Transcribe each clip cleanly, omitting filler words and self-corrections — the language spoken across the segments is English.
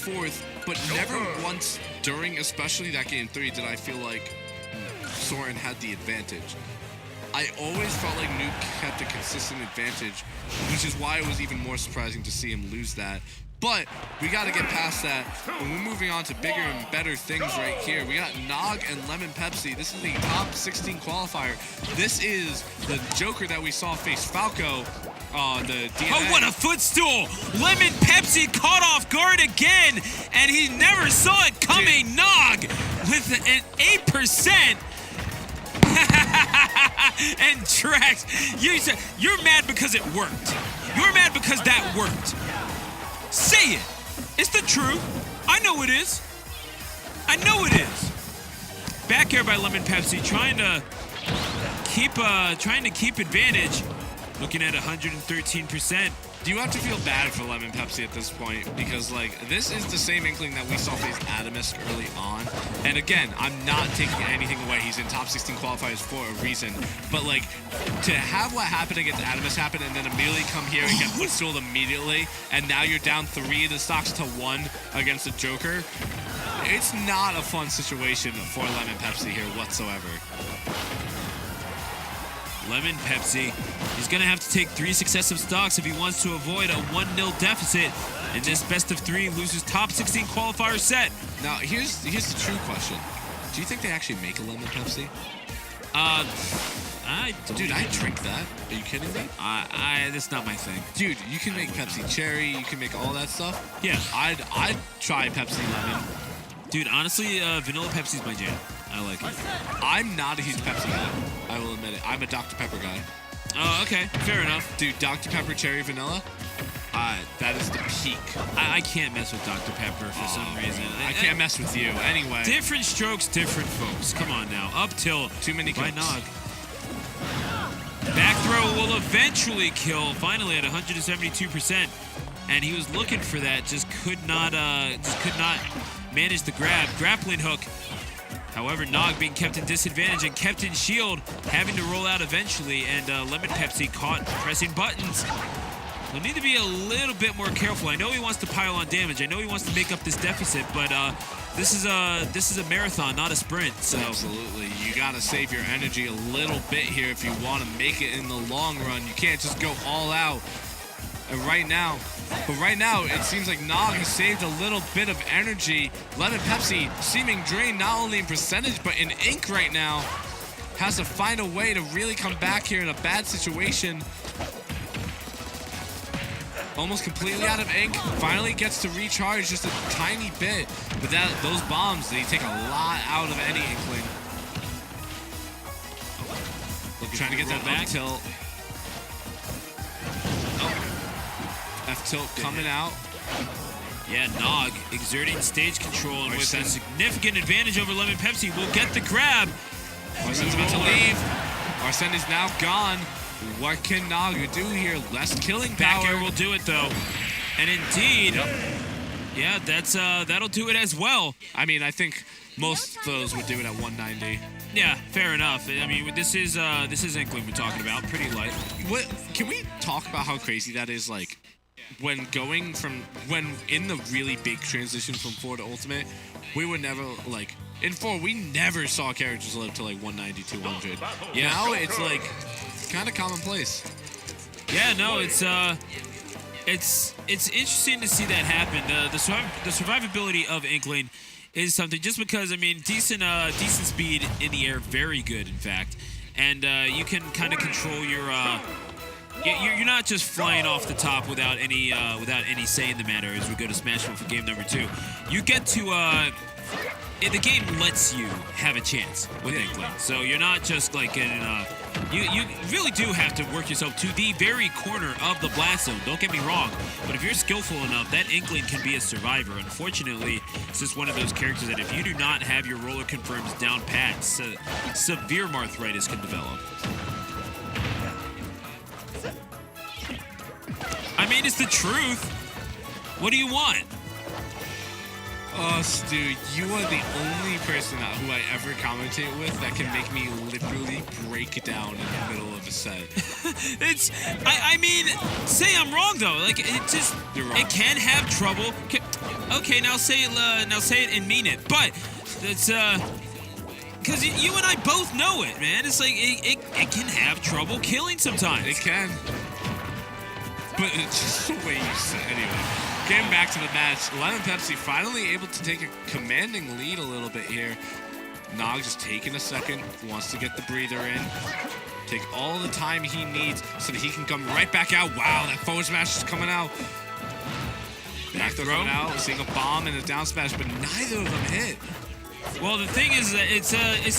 forth, but never once during, especially that game 3, did I feel like Soren had the advantage. I always felt like Nuke kept a consistent advantage, which is why it was even more surprising to see him lose that. But we got to get past that, and we're moving on to bigger and better things right here. We got n0G and Lemonpepsi. This is the top 16 qualifier. This is the Joker that we saw face Falco on the DNA. Oh, what a footstool! Lemonpepsi caught off guard again, and he never saw it coming. n0G with an 8%. And Drax, you're mad because it worked. You're mad because that worked. Say it. It's the truth. I know it is. I know it is. Back air by Lemonpepsi, trying to keep advantage. Looking at 113%. Do you have to feel bad for Lemonpepsi at this point? Because, like, this is the same Inkling that we saw face Atomisk early on. And again, I'm not taking anything away. He's in top 16 qualifiers for a reason. But, like, to have what happened against Atomisk happen and then immediately come here and get footstooled immediately, and now you're down 3 of the stocks to 1 against the Joker, it's not a fun situation for Lemonpepsi here whatsoever. Lemonpepsi, he's going to have to take 3 successive stocks if he wants to avoid a 1-0 deficit in this best of 3 loses top 16 qualifier set. Now, here's the true question. Do you think they actually make a Lemonpepsi? Dude, I drink that. Are you kidding me? That's not my thing. Dude, you can make Pepsi Cherry, you can make all that stuff. Yeah. I'd try Pepsi Lemon. Dude, honestly, vanilla Pepsi's my jam. I like it. I'm not a huge Pepsi guy. I will admit it. I'm a Dr. Pepper guy. Oh, okay. Fair enough. Dude, Dr. Pepper Cherry Vanilla, that is the peak. I can't mess with Dr. Pepper for some reason. I can't mess with you. Anyway. Different strokes, different folks. Come on now. Up tilt. Too many by cooks. n0G. Back throw will eventually kill. Finally at 172%. And he was looking for that. Just could not manage the grab. Grappling hook. However, n0G being kept in disadvantage and kept in shield, having to roll out eventually, and Lemonpepsi caught pressing buttons. He'll need to be a little bit more careful. I know he wants to pile on damage. I know he wants to make up this deficit, but this is a marathon, not a sprint. So absolutely, you gotta save your energy a little bit here if you want to make it in the long run. You can't just go all out. And right now, it seems like n0G has saved a little bit of energy. Lemonpepsi seeming drained not only in percentage, but in ink right now. Has to find a way to really come back here in a bad situation. Almost completely out of ink. Finally gets to recharge just a tiny bit. But those bombs, they take a lot out of any Inkling. Trying to get that back tilt. F-tilt coming out. Yeah, n0G exerting stage control and with a significant advantage over Lemonpepsi will get the grab. Arsene's about to leave. Arsene is now gone. What can n0G do here? Less killing power. Back air will do it though. And indeed, yeah, that'll do it as well. I mean, I think most of those would do it at 190. Yeah, fair enough. I mean, this is Inkling we're talking about. Pretty light. What can we talk about how crazy that is? Like, when in the really big transition from 4 to Ultimate, we would never, like, in 4, we never saw characters live to like 190, 200. Yeah. Now it's like kind of commonplace. Yeah, no, it's interesting to see that happen. The survivability of Inkling is something, just because, I mean, decent speed in the air, very good, in fact, and you can kind of control your. You're not just flying off the top without any say in the matter. As we go to Smashville for game number 2, you get to. The game lets you have a chance with Inkling, so you're not just like in. You really do have to work yourself to the very corner of the blast zone. Don't get me wrong, but if you're skillful enough, that Inkling can be a survivor. Unfortunately, it's just one of those characters that if you do not have your roller confirms down pat, severe arthritis can develop. I mean, it's the truth. What do you want? Oh, Stu, you are the only person who I ever commentate with that can make me literally break down in the middle of a set. I mean, say I'm wrong though. Like it just, You're wrong. it can have trouble. Okay, now say it and mean it. But it's because you and I both know it, man. It's like it can have trouble killing sometimes. It can. But it's just the way you say it. Anyway, getting back to the match, Lemonpepsi finally able to take a commanding lead a little bit here. n0G just taking a second, wants to get the breather in. Take all the time he needs so that he can come right back out. Wow, that forward smash is coming out. Back throw coming out, seeing a bomb and a down smash, but neither of them hit. Well, the thing is that it's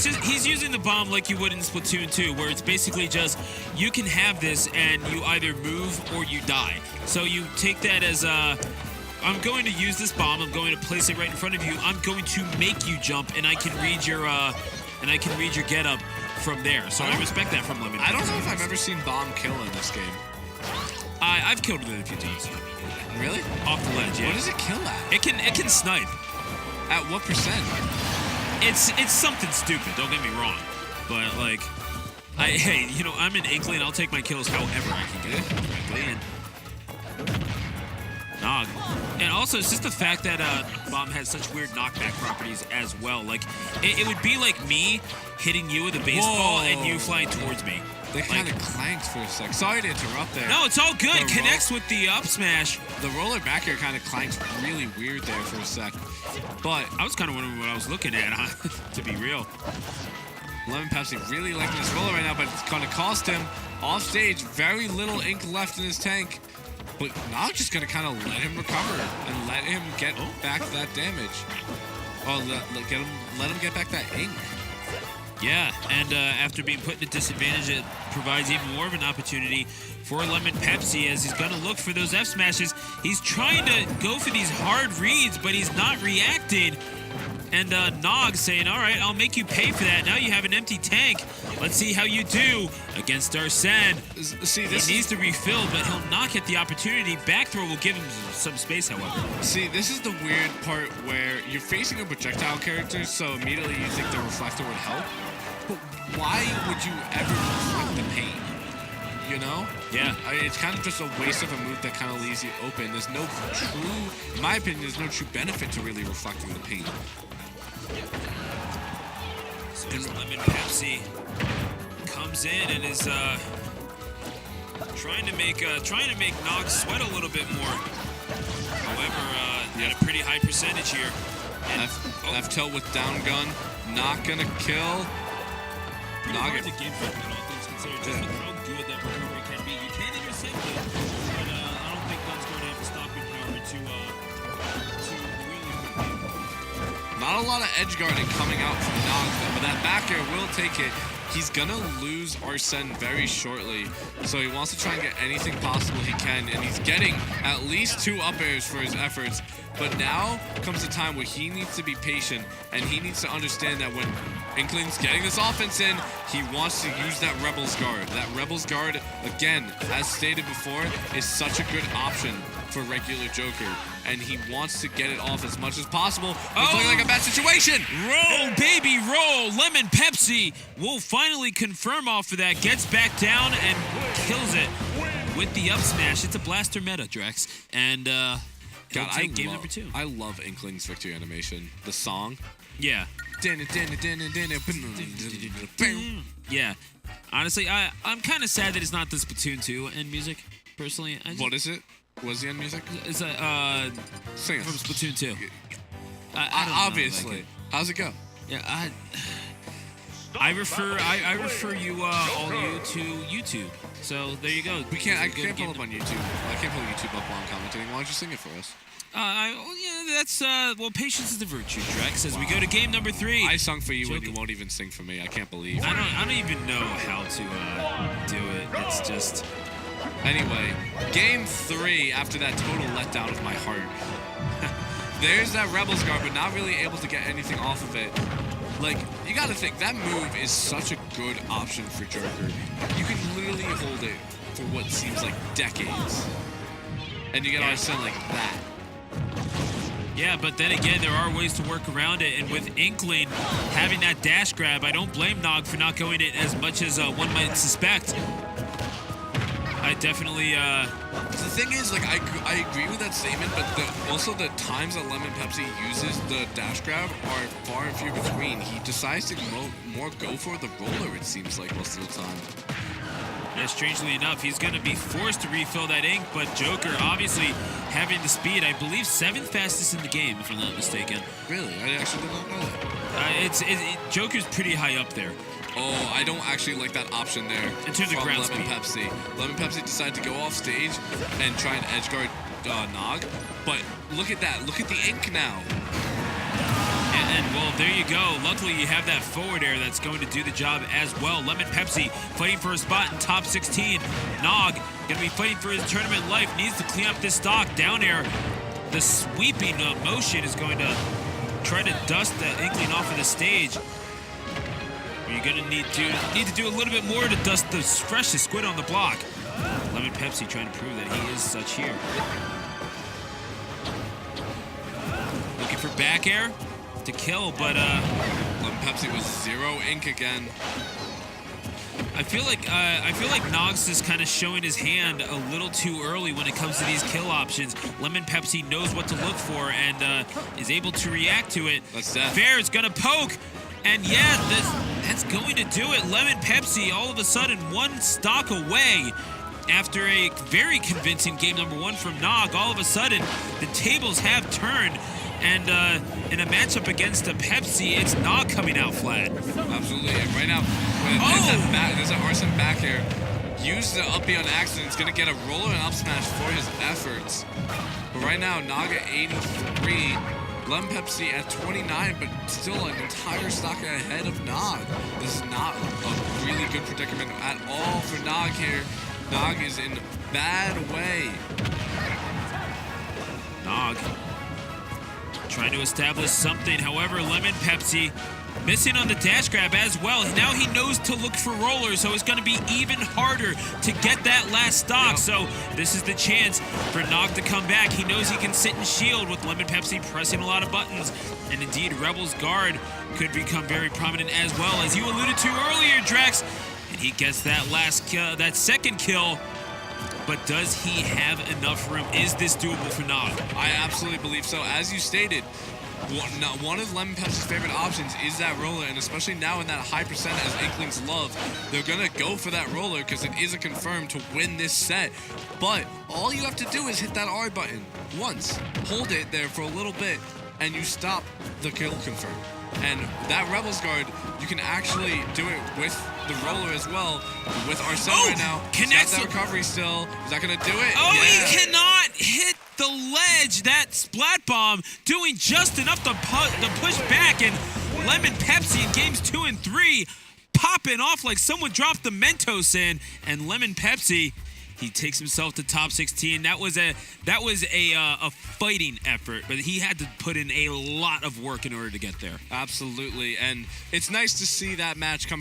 just he's using the bomb like you would in Splatoon 2, where it's basically just you can have this and you either move or you die. So you take that as I'm going to use this bomb. I'm going to place it right in front of you. I'm going to make you jump, and I can read your get up from there. So I respect that from Lemon. I don't know if I've ever seen bomb kill in this game. I've killed it a few times. Really? Off the ledge, yeah. What does it kill at? It can snipe. At what percent? It's something stupid. Don't get me wrong, but like, hey, you know, I'm an Inkling. I'll take my kills however I can get it. Frankly, and n0G. And also, it's just the fact that bomb has such weird knockback properties as well. Like, it would be like me hitting you with a baseball and you flying towards me. They kind of clanked for a sec. Sorry to interrupt there. No, it's all good. It connects with the up smash. The roller back here kind of clanked really weird there for a sec. But I was kind of wondering what I was looking at, to be real. Lemonpepsi really liking this roller right now, but it's going to cost him off stage. Very little ink left in his tank. But n0G just going to kind of let him recover and let him get back that damage. Oh, let him get back that ink. Yeah, and after being put at a disadvantage, it provides even more of an opportunity for Lemonpepsi as he's going to look for those F smashes. He's trying to go for these hard reads, but he's not reacting. And n0G saying, all right, I'll make you pay for that. Now you have an empty tank. Let's see how you do against Arsene. See, he needs to refill, but he'll not get the opportunity. Back throw will give him some space, however. See, this is the weird part where you're facing a projectile character, so immediately you think the reflector would help. But why would you ever reflect the pain? You know? Yeah. It's kind of just a waste of a move that kind of leaves you open. There's no true, in my opinion, there's no true benefit to really reflecting the pain. So Lemonpepsi comes in and is trying to make n0G sweat a little bit more. However, at a pretty high percentage here. And Left tilt with down gun, not gonna kill. Pretty hard to give him, all things considered, just with how good that recovery can be. You can intercept it, but I don't think n0G's going to have the stopping power to really put him. Not a lot of edge guarding coming out from n0G, though, but that back air will take it. He's gonna lose Arsene very shortly, so he wants to try and get anything possible he can, and he's getting at least 2 up airs for his efforts. But now comes a time where he needs to be patient, and he needs to understand that when Inkling's getting this offense in, he wants to use that Rebels guard. That Rebels guard, again, as stated before, is such a good option for regular Joker, and he wants to get it off as much as possible. It's looking like a bad situation. Roll, baby, roll. Lemonpepsi will finally confirm off of that, gets back down and kills it with the up smash. It's a blaster meta, Drex, and God, game number 2. I love Inkling's victory animation. The song. Yeah. Yeah. Honestly, I'm kind of sad that it's not the Splatoon 2 end music, personally. What is it? What's the end music? It's Sing it. from Splatoon 2. Obviously. How's it go? Yeah, I refer you all you to YouTube. So there you go. I can't pull up on YouTube. I can't pull YouTube up while I'm commentating. Why don't you sing it for us? That's patience is the virtue, Drex. As we go to game number 3. I sung for you and you won't even sing for me. I can't believe. I don't even know how to do it. It's just. Anyway, game 3 after that total letdown of my heart. There's that Rebels guard, but not really able to get anything off of it. Like, you gotta think, that move is such a good option for Joker. You can literally hold it for what seems like decades. And you get Arsene like that. Yeah, but then again, there are ways to work around it, and with Inkling having that dash grab, I don't blame Nog for not going it as much as one might suspect. I definitely... The thing is, like, I agree with that statement, but also the times that Lemonpepsi uses the dash grab are far and few between. He decides to more go for the roller, it seems like, most of the time. Yeah, strangely enough, he's going to be forced to refill that ink, but Joker obviously having the speed, I believe 7th fastest in the game, if I'm not mistaken. Really? I actually did not know that. Joker's pretty high up there. Oh, I don't actually like that option there. In terms of ground speed. Lemonpepsi. Lemonpepsi decided to go off stage and try and edge guard Nog, but look at that. Look at the ink now. And well, there you go. Luckily, you have that forward air that's going to do the job as well. Lemonpepsi fighting for a spot in top 16. Nog going to be fighting for his tournament life. Needs to clean up this stock. Down air, the sweeping motion is going to try to dust the Inkling off of the stage. You're going to need to do a little bit more to dust the freshest squid on the block. Lemonpepsi trying to prove that he is such here. Looking for back air to kill, but Lemonpepsi was 0 ink again. I feel like Nogs is kind of showing his hand a little too early when it comes to these kill options. Lemonpepsi knows what to look for and is able to react to it. That's death. Fair is going to poke, and yeah, that's going to do it. Lemonpepsi all of a sudden 1 stock away. After a very convincing game number 1 from Nog, all of a sudden the tables have turned. And in a matchup against a Pepsi, it's not coming out flat. Absolutely. And right now, there's an Arson back here. Use the up B on accident. It's going to get a roller and up smash for his efforts. But right now, Nog at 83. Lemonpepsi at 29, but still an entire stock ahead of Nog. This is not a really good predicament at all for Nog here. Nog is in bad way. Nog trying to establish something. However, Lemonpepsi missing on the dash grab as well. Now he knows to look for rollers, so it's going to be even harder to get that last stock. Yep. So this is the chance for Nog to come back. He knows he can sit and shield with Lemonpepsi pressing a lot of buttons. And indeed, Rebel's guard could become very prominent as well, as you alluded to earlier, Drex. And he gets that that second kill. But does he have enough room? Is this doable for Nog? I absolutely believe so. As you stated, one of Lemonpepsi's favorite options is that roller, and especially now in that high percent as Inklings love, they're going to go for that roller because it is a confirm to win this set. But all you have to do is hit that R button once, hold it there for a little bit, and you stop the kill confirm. And that Rebels guard, you can actually do it with the roller as well. With Arsene right now, he's got that recovery still. Is that going to do it? Oh, yeah. He cannot hit the ledge. That splat bomb doing just enough to push back. And Lemonpepsi in games 2 and 3 popping off like someone dropped the Mentos in. And Lemonpepsi, he takes himself to top 16. That was a fighting effort, but he had to put in a lot of work in order to get there. Absolutely, and it's nice to see that match come